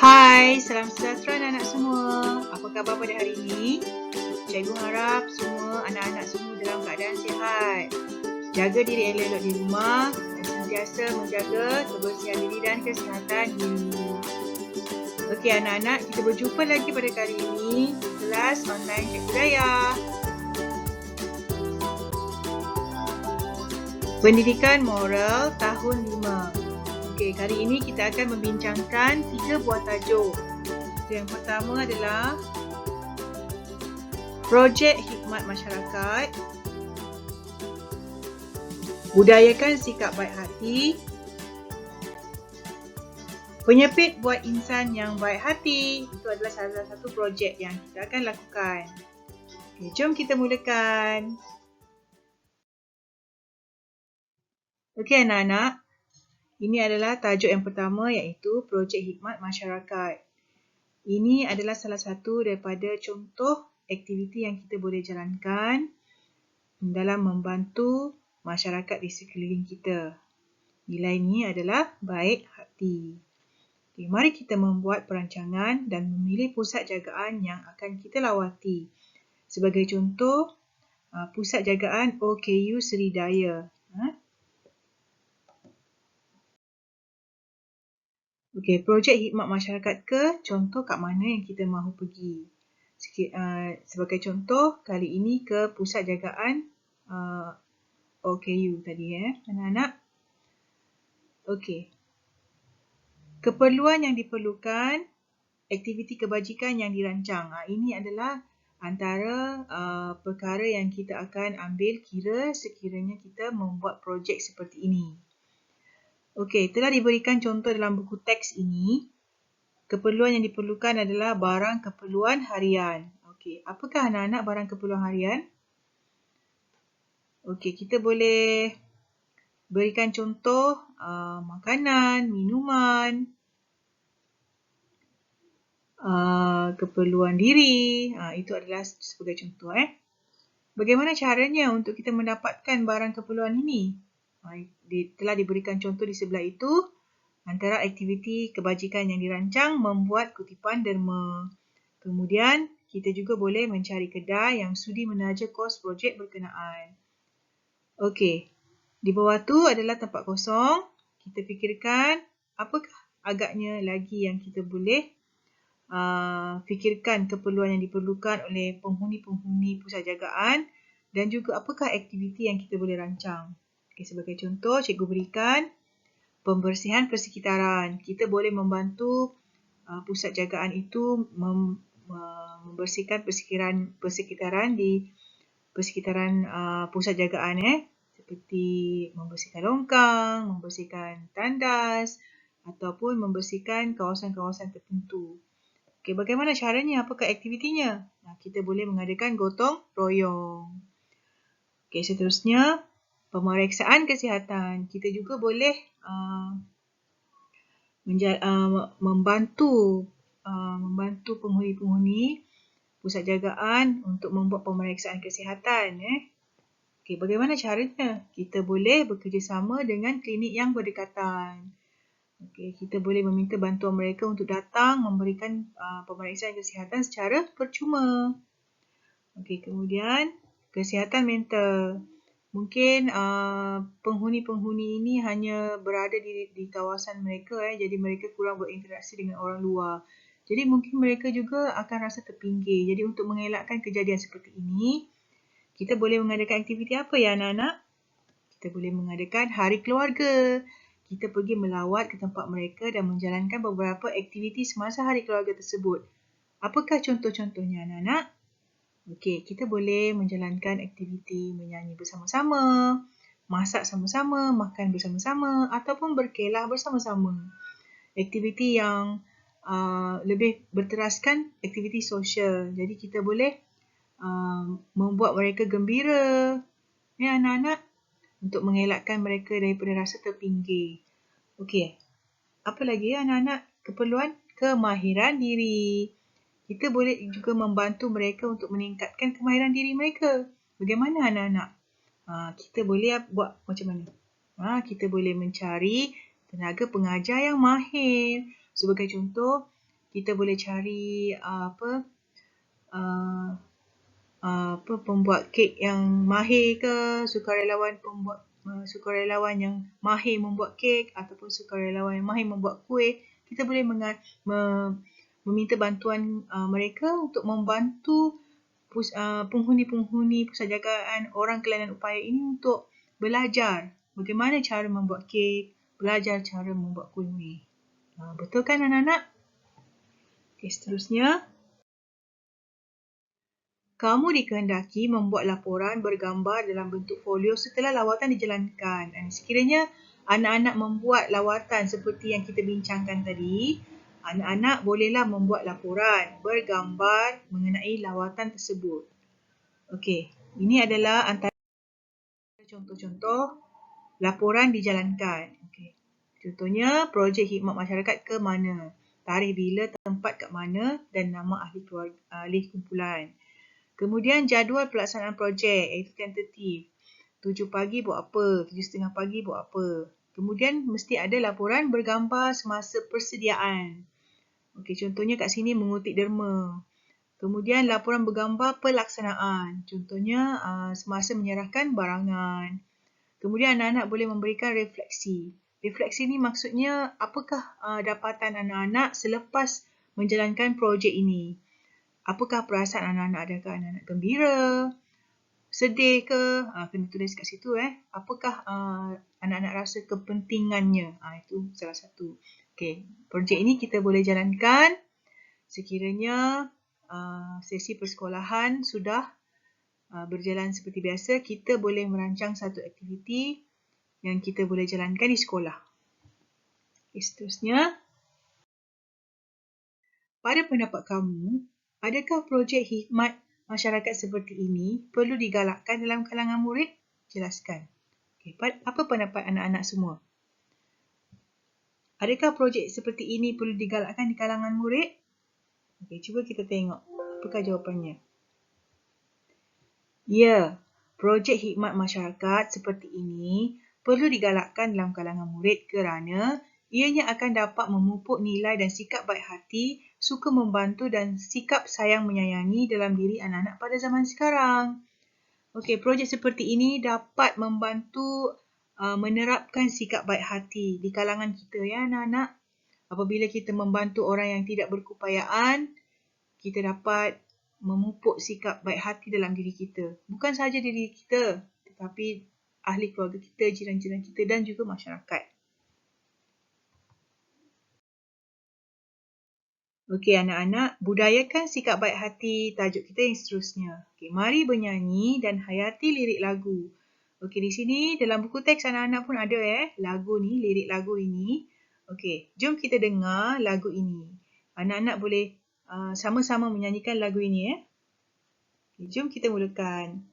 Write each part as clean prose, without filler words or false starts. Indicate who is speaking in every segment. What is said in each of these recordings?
Speaker 1: Hai, salam sejahtera anak-anak semua. Apa khabar pada hari ini? Cikgu harap semua anak-anak semua dalam keadaan sihat. Jaga diri elok-elok di rumah dan sentiasa menjaga kebersihan diri dan kesihatan diri. Okey anak-anak, kita berjumpa lagi pada kali ini di kelas online Cikgu Daya. Pendidikan Moral Tahun 5. Okey, kali ini kita akan membincangkan 3 buah tajuk. Yang pertama adalah Projek Hikmat Masyarakat, Budayakan Sikap Baik Hati, Penyepit Buat Insan Yang Baik Hati. Itu adalah salah satu projek yang kita akan lakukan. Okey, jom kita mulakan. Okey anak-anak, ini adalah tajuk yang pertama iaitu Projek Hikmat Masyarakat. Ini adalah salah satu daripada contoh aktiviti yang kita boleh jalankan dalam membantu masyarakat di sekeliling kita. Nilai ini adalah baik hati. Okay, mari kita membuat perancangan dan memilih pusat jagaan yang akan kita lawati. Sebagai contoh, pusat jagaan OKU Seri Daya. Okey, projek hikmat masyarakat ke contoh kat mana yang kita mahu pergi. Sebagai contoh, kali ini ke pusat jagaan OKU tadi anak-anak. Okey. Keperluan yang diperlukan, aktiviti kebajikan yang dirancang. Ini adalah antara perkara yang kita akan ambil kira sekiranya kita membuat projek seperti ini. Okey, telah diberikan contoh dalam buku teks ini. Keperluan yang diperlukan adalah barang keperluan harian. Okey, apakah anak-anak barang keperluan harian? Okey, kita boleh berikan contoh makanan, minuman, keperluan diri. Itu adalah sebagai contoh. Bagaimana caranya untuk kita mendapatkan barang keperluan ini? Telah diberikan contoh di sebelah itu. Antara aktiviti kebajikan yang dirancang membuat kutipan derma. Kemudian, kita juga boleh mencari kedai yang sudi menaja kos projek berkenaan. Okey, di bawah tu adalah tempat kosong. Kita fikirkan apakah agaknya lagi yang kita boleh fikirkan keperluan yang diperlukan oleh penghuni-penghuni pusat jagaan dan juga apakah aktiviti yang kita boleh rancang. Okay, sebagai contoh, cikgu berikan pembersihan persekitaran. Kita boleh membantu pusat jagaan itu membersihkan persekitaran di persekitaran pusat jagaan seperti membersihkan longkang, membersihkan tandas ataupun membersihkan kawasan-kawasan tertentu. Okey, bagaimana caranya? Apakah aktivitinya? Kita boleh mengadakan gotong royong. Okey, seterusnya pemeriksaan kesihatan. Kita juga boleh membantu penghuni-penghuni pusat jagaan untuk membuat pemeriksaan kesihatan. Okey, bagaimana caranya? Kita boleh bekerjasama dengan klinik yang berdekatan. Okey, kita boleh meminta bantuan mereka untuk datang memberikan pemeriksaan kesihatan secara percuma. Okey, kemudian kesihatan mental. Mungkin penghuni-penghuni ini hanya berada di kawasan mereka, jadi mereka kurang berinteraksi dengan orang luar. Jadi mungkin mereka juga akan rasa terpinggir. Jadi untuk mengelakkan kejadian seperti ini, kita boleh mengadakan aktiviti apa ya anak-anak? Kita boleh mengadakan hari keluarga. Kita pergi melawat ke tempat mereka dan menjalankan beberapa aktiviti semasa hari keluarga tersebut. Apakah contoh-contohnya anak-anak? Okey, kita boleh menjalankan aktiviti menyanyi bersama-sama, masak sama-sama, makan bersama-sama ataupun berkelah bersama-sama. Aktiviti yang lebih berteraskan aktiviti sosial. Jadi kita boleh membuat mereka gembira. Ya anak-anak, untuk mengelakkan mereka daripada rasa terpinggir. Okey, apa lagi anak-anak? Keperluan kemahiran diri. Kita boleh juga membantu mereka untuk meningkatkan kemahiran diri mereka. Bagaimana anak-anak? Kita boleh buat macam mana? Kita boleh mencari tenaga pengajar yang mahir. Sebagai contoh, kita boleh cari pembuat kek yang mahir ke, sukarelawan yang mahir membuat kek ataupun sukarelawan yang mahir membuat kuih. Kita boleh meminta bantuan mereka untuk membantu penghuni-penghuni pusajagaan orang kelainan upaya ini untuk belajar bagaimana cara membuat kek, belajar cara membuat kuih. Betul kan anak-anak? Okey, seterusnya. Kamu dikehendaki membuat laporan bergambar dalam bentuk folio setelah lawatan dijalankan. Dan sekiranya anak-anak membuat lawatan seperti yang kita bincangkan tadi, anak-anak bolehlah membuat laporan bergambar mengenai lawatan tersebut. Okey, ini adalah antara contoh-contoh laporan dijalankan. Okey. Contohnya, projek khidmat masyarakat ke mana, tarikh bila, tempat kat mana dan nama ahli kumpulan. Kemudian jadual pelaksanaan projek iaitu tentatif. 7 pagi buat apa, 7.30 pagi buat apa. Kemudian mesti ada laporan bergambar semasa persediaan. Okey, contohnya kat sini mengutip derma. Kemudian laporan bergambar pelaksanaan. Contohnya semasa menyerahkan barangan. Kemudian anak-anak boleh memberikan refleksi. Refleksi ni maksudnya apakah dapatan anak-anak selepas menjalankan projek ini. Apakah perasaan anak-anak? Adakah anak-anak gembira? Sedih ke? Kena tulis kat situ. Apakah anak-anak rasa kepentingannya? Itu salah satu. Okey, projek ini kita boleh jalankan sekiranya sesi persekolahan sudah berjalan seperti biasa. Kita boleh merancang satu aktiviti yang kita boleh jalankan di sekolah. Okay, seterusnya. Pada pendapat kamu, adakah projek khidmat masyarakat seperti ini perlu digalakkan dalam kalangan murid? Jelaskan. Okay, apa pendapat anak-anak semua? Adakah projek seperti ini perlu digalakkan di kalangan murid? Okay, cuba kita tengok. Apakah jawapannya? Ya, projek khidmat masyarakat seperti ini perlu digalakkan dalam kalangan murid kerana ianya akan dapat memupuk nilai dan sikap baik hati, suka membantu dan sikap sayang menyayangi dalam diri anak-anak pada zaman sekarang. Okey, projek seperti ini dapat membantu menerapkan sikap baik hati di kalangan kita ya anak-anak. Apabila kita membantu orang yang tidak berkeupayaan, kita dapat memupuk sikap baik hati dalam diri kita. Bukan sahaja diri kita, tetapi ahli keluarga kita, jiran-jiran kita dan juga masyarakat. Okey anak-anak, budayakan sikap baik hati, tajuk kita yang seterusnya. Okey, mari bernyanyi dan hayati lirik lagu. Okey, di sini dalam buku teks anak-anak pun ada lagu ni, lirik lagu ini. Okey, jom kita dengar lagu ini. Anak-anak boleh sama-sama menyanyikan lagu ini Okay, jom kita mulakan.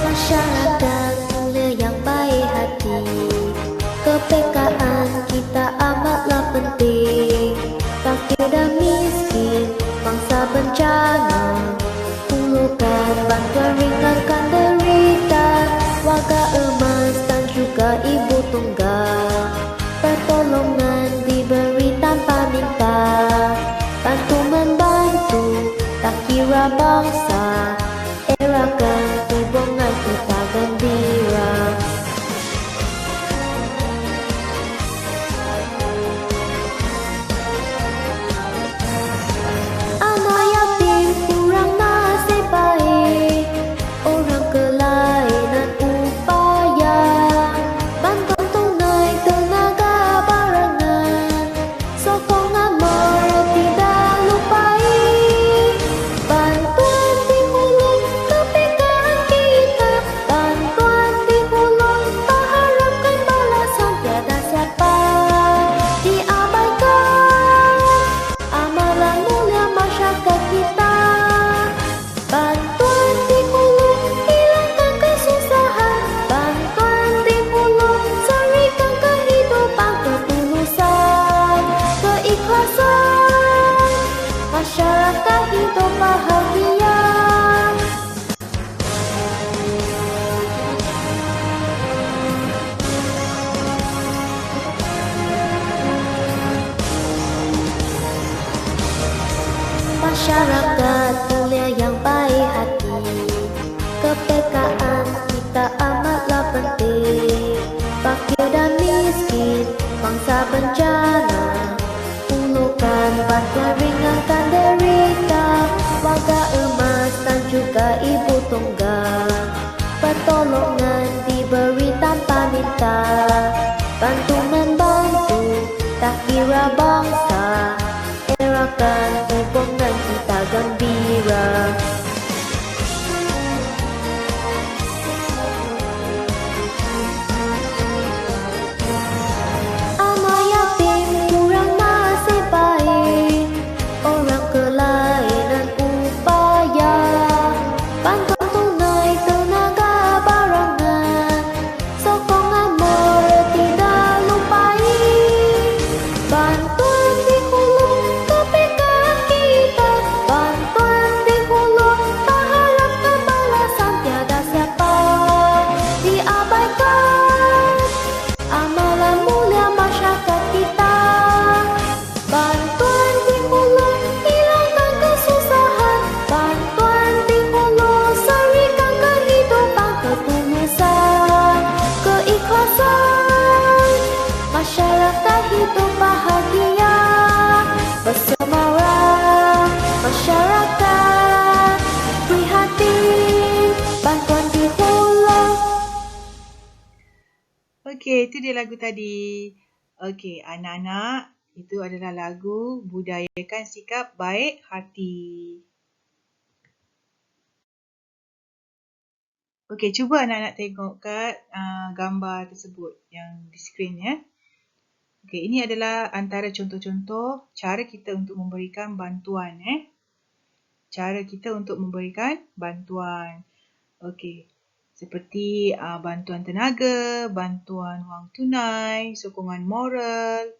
Speaker 2: Masyarakat mulia yang baik hati, kepekaan kita amatlah penting. Fakir dan miskin, bangsa bencana, hulurkan bantuan ringankan derita warga Masyarakat mulia yang baik hati, kepekaan kita amatlah penting. Fakir dan miskin, bangsa bencana, ulurkan bantuan ringankan derita. Warga emas dan juga ibu tunggal, pertolongan diberi tanpa minta. Bantu membantu, tak kira bangsa, eratkan hubungan kita gembira. Amal yatim kurang nasib baik, orang kelainan upaya. Bantuan tunai tenaga barangan, sokongan moral tidak lupai. Bantuan di hulu kepekaan kita, bantuan di hulu tak harapkan balasan tiada siapa diabaikan. Amalan mulia masyarakat kita, bantuan di hulu hilangkan kesusahan, bantuan di hulu serikan kehidupan, ketulusan, keikhlasan. Masyarakat hidup bahagia, bersemarang. Masyarakat prihatin, bantuan di hulu.
Speaker 1: Okey, itu dia lagu tadi. Okey, anak-anak, itu adalah lagu Budayakan Sikap Baik Hati. Okey, cuba anak-anak tengok kat gambar tersebut yang di skrin ya. Okey, ini adalah antara contoh-contoh cara kita untuk memberikan bantuan Cara kita untuk memberikan bantuan. Okey. Seperti bantuan tenaga, bantuan wang tunai, sokongan moral.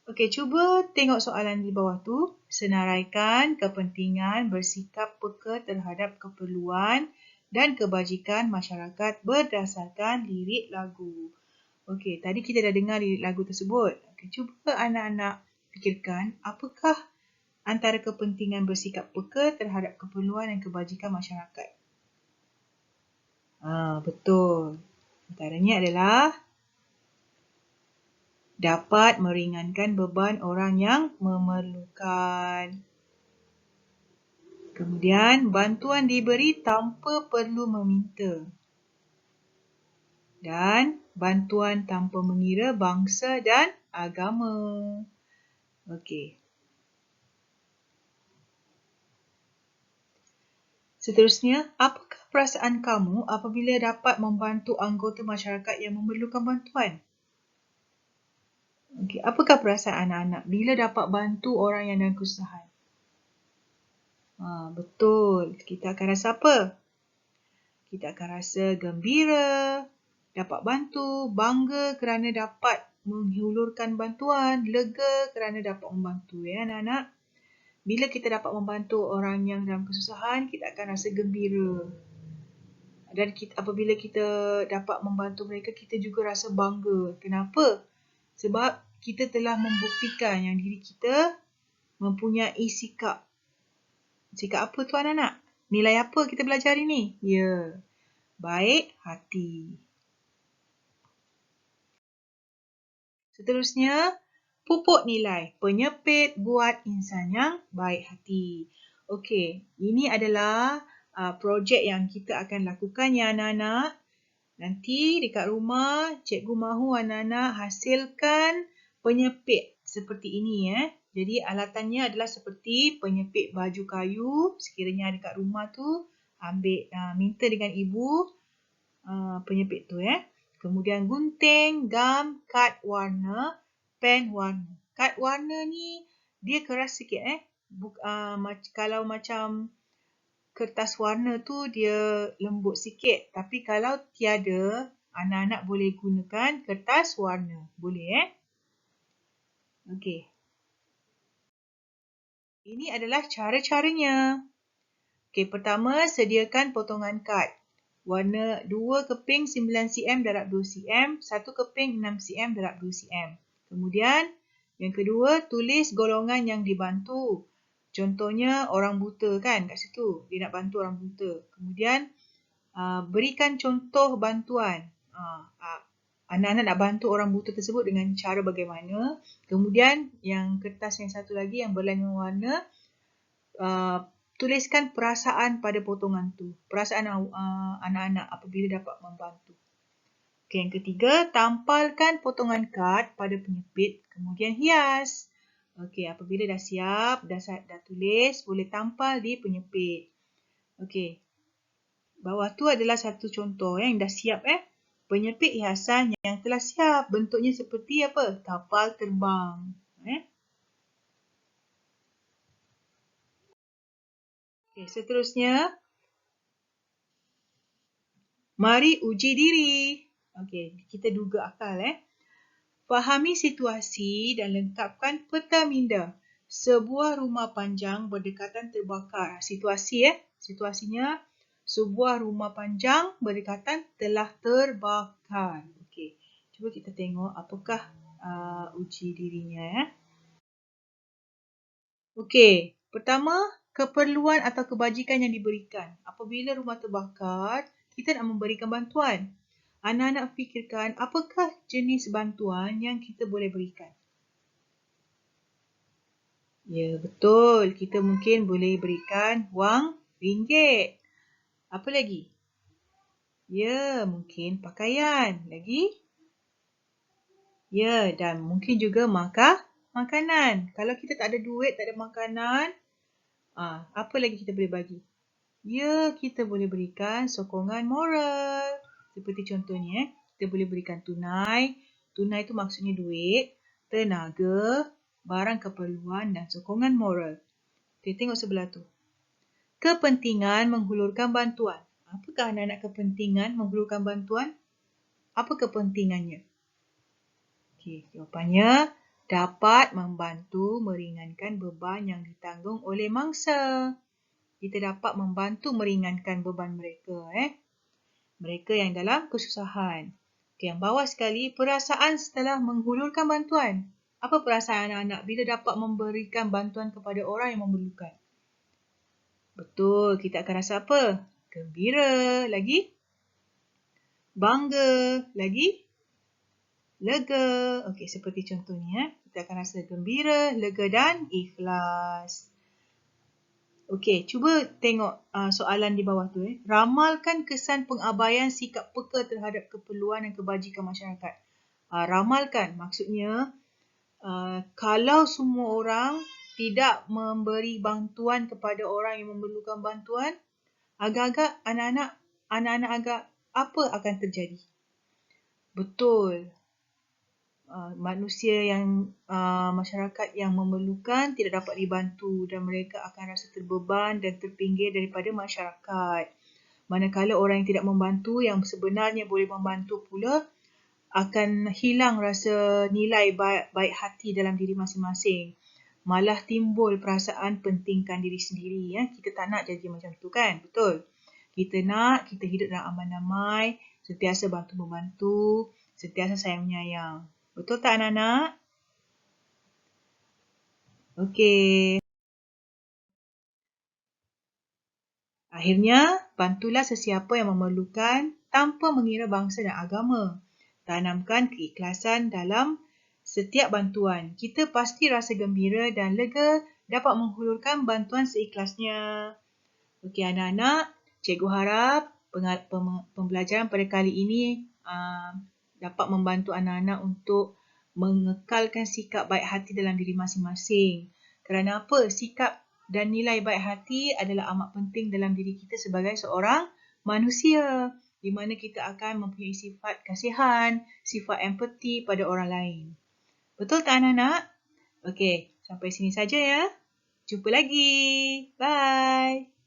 Speaker 1: Okey, cuba tengok soalan di bawah tu. Senaraikan kepentingan bersikap peka terhadap keperluan dan kebajikan masyarakat berdasarkan lirik lagu. Okey, tadi kita dah dengar lirik lagu tersebut. Okey, cuba anak-anak fikirkan apakah antara kepentingan bersikap peka terhadap keperluan dan kebajikan masyarakat. Betul. Antaranya adalah dapat meringankan beban orang yang memerlukan. Kemudian, bantuan diberi tanpa perlu meminta. Dan bantuan tanpa mengira bangsa dan agama. Okey. Seterusnya, apakah perasaan kamu apabila dapat membantu anggota masyarakat yang memerlukan bantuan? Okey, apakah perasaan anak-anak bila dapat bantu orang yang dalam kesusahan? Betul. Kita akan rasa apa? Kita akan rasa gembira, dapat bantu, bangga kerana dapat menghulurkan bantuan, lega kerana dapat membantu ya anak-anak. Bila kita dapat membantu orang yang dalam kesusahan, kita akan rasa gembira. Dan apabila kita dapat membantu mereka, kita juga rasa bangga. Kenapa? Sebab kita telah membuktikan yang diri kita mempunyai sikap. Sikap apa tu anak-anak? Nilai apa kita belajar hari ni? Ya, baik hati. Seterusnya, pupuk nilai. Penyepit buat insan yang baik hati. Okey, ini adalah projek yang kita akan lakukan ya anak-anak. Nanti dekat rumah, cikgu mahu anak-anak hasilkan penyepit seperti ini Jadi alatannya adalah seperti penyepit baju kayu. Sekiranya ada kat rumah tu, ambil minta dengan ibu penyepit tu Kemudian gunting, gam, kad warna, pen warna. Kad warna ni dia keras sikit kalau macam kertas warna tu dia lembut sikit. Tapi kalau tiada, anak-anak boleh gunakan kertas warna. Boleh Okey. Ini adalah cara-caranya. Okey, pertama sediakan potongan kad. Warna 2 keping 9 cm darab 2 cm, 1 keping 6 cm darab 2 cm. Kemudian, yang kedua, tulis golongan yang dibantu. Contohnya orang buta kan kat situ. Dia nak bantu orang buta. Kemudian berikan contoh bantuan. Anak-anak nak bantu orang buta tersebut dengan cara bagaimana. Kemudian yang kertas yang satu lagi yang berlainan warna, tuliskan perasaan pada potongan tu. Perasaan anak-anak apabila dapat membantu. Okay, yang ketiga, tampalkan potongan kad pada penyepit, kemudian hias. Okey, apabila dah siap, dah tulis, boleh tampal di penyepit. Okey. Bawah tu adalah satu contoh yang dah siap penyepit hiasan yang telah siap. Bentuknya seperti apa? Kapal terbang. Okey, seterusnya mari uji diri. Okey, kita duga akal Fahami situasi dan lengkapkan peta minda. Sebuah rumah panjang berdekatan terbakar. Situasi Situasinya sebuah rumah panjang berdekatan telah terbakar. Okey. Cuba kita tengok apakah uji dirinya Okey. Pertama, keperluan atau kebajikan yang diberikan. Apabila rumah terbakar, kita nak memberikan bantuan. Anak-anak fikirkan apakah jenis bantuan yang kita boleh berikan. Ya, betul. Kita mungkin boleh berikan wang ringgit. Apa lagi? Ya, mungkin pakaian. Lagi? Ya, dan mungkin juga makanan. Kalau kita tak ada duit, tak ada makanan, apa lagi kita boleh bagi? Ya, kita boleh berikan sokongan moral. Seperti contohnya, kita boleh berikan tunai. Tunai itu maksudnya duit, tenaga, barang keperluan dan sokongan moral. Kita tengok sebelah tu. Kepentingan menghulurkan bantuan. Apakah anak-anak kepentingan menghulurkan bantuan? Apa kepentingannya? Okey, jawapannya dapat membantu meringankan beban yang ditanggung oleh mangsa. Kita dapat membantu meringankan beban mereka. Mereka yang dalam kesusahan. Okey, yang bawah sekali, perasaan setelah menghulurkan bantuan. Apa perasaan anak-anak bila dapat memberikan bantuan kepada orang yang memerlukan? Betul, kita akan rasa apa? Gembira. Lagi? Bangga. Lagi? Lega. Okey, seperti contohnya, kita akan rasa gembira, lega dan ikhlas. Okey, cuba tengok soalan di bawah tu. Ramalkan kesan pengabaian sikap peka terhadap keperluan dan kebajikan masyarakat. Ramalkan maksudnya kalau semua orang tidak memberi bantuan kepada orang yang memerlukan bantuan, agak-agak anak-anak agak apa akan terjadi? Betul. Manusia yang masyarakat yang memerlukan tidak dapat dibantu dan mereka akan rasa terbeban dan terpinggir daripada masyarakat. Manakala orang yang tidak membantu yang sebenarnya boleh membantu pula akan hilang rasa nilai baik hati dalam diri masing-masing. Malah timbul perasaan pentingkan diri sendiri. Kita tak nak jadi macam tu kan? Betul? Kita nak kita hidup dalam aman damai, sentiasa bantu-membantu, sentiasa sayang menyayang. Betul tak anak-anak? Okey. Akhirnya, bantulah sesiapa yang memerlukan tanpa mengira bangsa dan agama. Tanamkan keikhlasan dalam setiap bantuan. Kita pasti rasa gembira dan lega dapat menghulurkan bantuan seikhlasnya. Okey anak-anak, cikgu harap pembelajaran pada kali ini dapat membantu anak-anak untuk mengekalkan sikap baik hati dalam diri masing-masing. Kerana apa? Sikap dan nilai baik hati adalah amat penting dalam diri kita sebagai seorang manusia, di mana kita akan mempunyai sifat kasihan, sifat empati pada orang lain. Betul tak anak-anak? Okey, sampai sini saja ya. Jumpa lagi. Bye.